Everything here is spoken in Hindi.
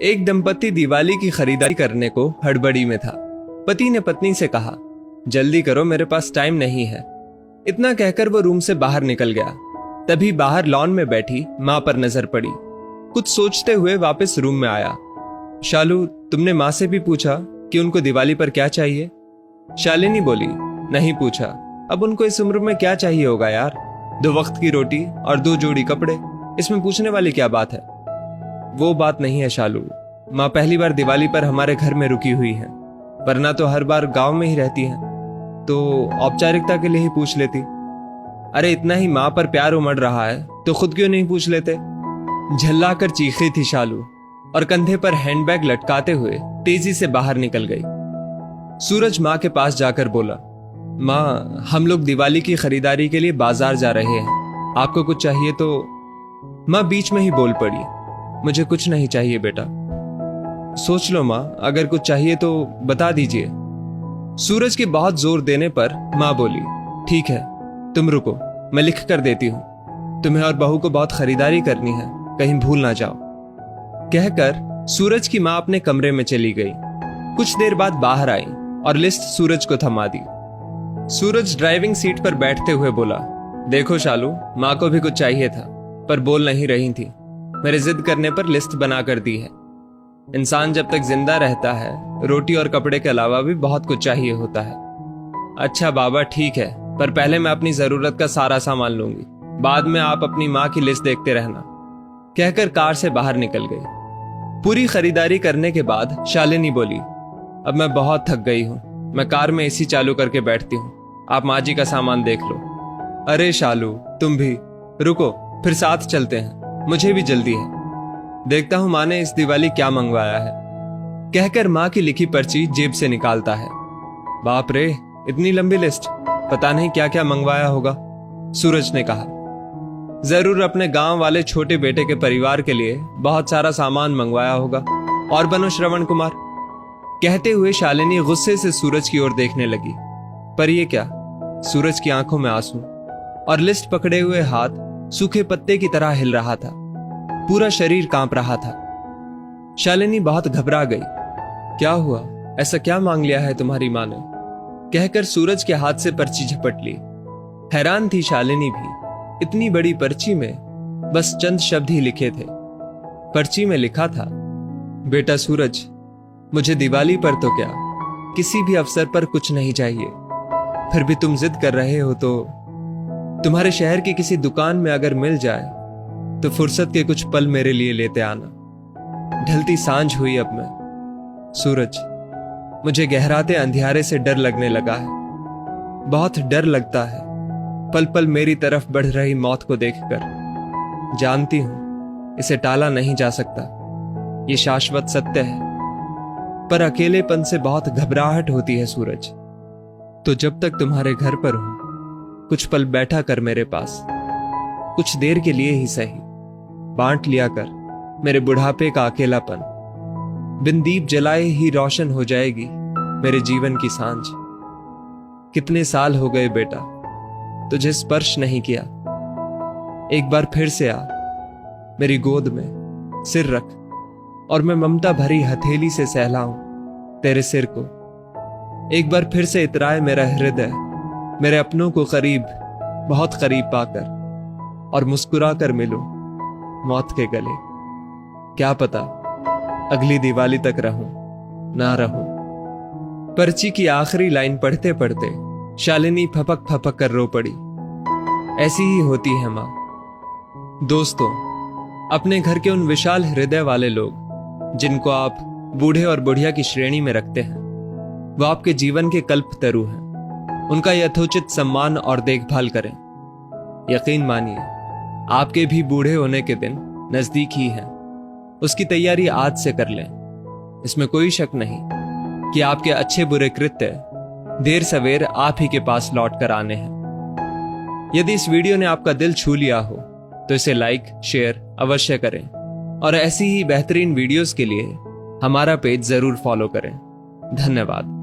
एक दंपति दिवाली की खरीदारी करने को हड़बड़ी में था। पति ने पत्नी से कहा, जल्दी करो, मेरे पास टाइम नहीं है। इतना कहकर वो रूम से बाहर निकल गया। तभी बाहर लॉन में बैठी माँ पर नजर पड़ी। कुछ सोचते हुए वापस रूम में आया। शालू, तुमने माँ से भी पूछा कि उनको दिवाली पर क्या चाहिए? शालिनी बोली, नहीं पूछा। अब उनको इस उम्र में क्या चाहिए होगा यार? 2 वक्त की रोटी और 2 जोड़ी कपड़े, इसमें पूछने वाली क्या बात है? वो बात नहीं है शालू, माँ पहली बार दिवाली पर हमारे घर में रुकी हुई है, वरना तो हर बार गांव में ही रहती हैं, तो औपचारिकता के लिए ही पूछ लेती। अरे इतना ही माँ पर प्यार उमड़ रहा है तो खुद क्यों नहीं पूछ लेते? झल्लाकर चीखी थी शालू और कंधे पर हैंडबैग लटकाते हुए तेजी से बाहर निकल गई। सूरज माँ के पास जाकर बोला, माँ हम लोग दिवाली की खरीदारी के लिए बाजार जा रहे हैं, आपको कुछ चाहिए तो? माँ बीच में ही बोल पड़ी, मुझे कुछ नहीं चाहिए बेटा। सोच लो माँ, अगर कुछ चाहिए तो बता दीजिए। सूरज के बहुत जोर देने पर माँ बोली, ठीक है तुम रुको, मैं लिख कर देती हूं। तुम्हें और बहू को बहुत खरीदारी करनी है, कहीं भूल ना जाओ। कहकर सूरज की माँ अपने कमरे में चली गई। कुछ देर बाद बाहर आई और लिस्ट सूरज को थमा दी। सूरज ड्राइविंग सीट पर बैठते हुए बोला, देखो शालू, माँ को भी कुछ चाहिए था पर बोल नहीं रही थी। मेरे जिद करने पर लिस्ट बना कर दी है। इंसान जब तक जिंदा रहता है, रोटी और कपड़े के अलावा भी बहुत कुछ चाहिए होता है। अच्छा बाबा ठीक है, पर पहले मैं अपनी जरूरत का सारा सामान लूंगी, बाद में आप अपनी माँ की लिस्ट देखते रहना। कहकर कार से बाहर निकल गई। पूरी खरीदारी करने के बाद शालिनी बोली, अब मैं बहुत थक गई हूं, मैं कार में एसी चालू करके बैठती हूँ, आप माँ जी का सामान देख लो। अरे शालू तुम भी रुको, फिर साथ चलते हैं, मुझे भी जल्दी है। देखता हूं माँ ने इस दिवाली क्या मंगवाया है। कहकर माँ की लिखी पर्ची जेब से निकालता है। बाप रे, इतनी लंबी लिस्ट, पता नहीं क्या क्या मंगवाया होगा। सूरज ने कहा, जरूर अपने गांव वाले छोटे बेटे के परिवार के लिए बहुत सारा सामान मंगवाया होगा। और बनो श्रवण कुमार। कहते हुए शालिनी गुस्से से सूरज की ओर देखने लगी। पर ये क्या? सूरज की आंखों में आंसू और लिस्ट पकड़े हुए हाथ सूखे पत्ते की तरह हिल रहा था। पूरा शरीर कांप रहा था। शालिनी बहुत घबरा गई। क्या हुआ? ऐसा क्या मांग लिया है तुम्हारी मां ने? कहकर सूरज के हाथ से पर्ची झपट ली। हैरान थी शालिनी भी, इतनी बड़ी पर्ची में बस चंद शब्द ही लिखे थे। पर्ची में लिखा था, बेटा सूरज, मुझे दिवाली पर तो क्या, किसी भी अवसर पर कुछ नहीं चाहिए, फिर भी तुम जिद कर रहे हो तो तुम्हारे शहर की किसी दुकान में अगर मिल जाए तो फुर्सत के कुछ पल मेरे लिए लेते आना। ढलती सांझ हुई अब मैं। सूरज, मुझे गहराते अंधियारे से डर लगने लगा है। बहुत डर लगता है पल पल मेरी तरफ बढ़ रही मौत को देखकर। जानती हूं इसे टाला नहीं जा सकता, ये शाश्वत सत्य है, पर अकेलेपन से बहुत घबराहट होती है सूरज। तो जब तक तुम्हारे घर पर हूं, कुछ पल बैठा कर मेरे पास, कुछ देर के लिए ही सही। बांट लिया कर मेरे बुढ़ापे का अकेलापन। बिन दीप जलाए ही रोशन हो जाएगी मेरे जीवन की सांझ। कितने साल हो गए बेटा तुझे स्पर्श नहीं किया। एक बार फिर से आ, मेरी गोद में सिर रख और मैं ममता भरी हथेली से सहलाऊं तेरे सिर को। एक बार फिर से इतराए मेरा हृदय मेरे अपनों को करीब, बहुत करीब पाकर, और मुस्कुरा कर मिलूं मौत के गले। क्या पता अगली दिवाली तक रहूं ना रहूं। पर्ची की आखिरी लाइन पढ़ते पढ़ते शालिनी फपक फपक कर रो पड़ी। ऐसी ही होती है मां। दोस्तों, अपने घर के उन विशाल हृदय वाले लोग जिनको आप बूढ़े और बुढ़िया की श्रेणी में रखते हैं, वो आपके जीवन के कल्पतरु हैं। उनका यथोचित सम्मान और देखभाल करें। यकीन मानिए, आपके भी बूढ़े होने के दिन नजदीक ही हैं। उसकी तैयारी आज से कर लें। इसमें कोई शक नहीं कि आपके अच्छे बुरे कृत्य देर सवेर आप ही के पास लौट कर आने हैं। यदि इस वीडियो ने आपका दिल छू लिया हो तो इसे लाइक शेयर अवश्य करें और ऐसी ही बेहतरीन वीडियोस के लिए हमारा पेज जरूर फॉलो करें। धन्यवाद।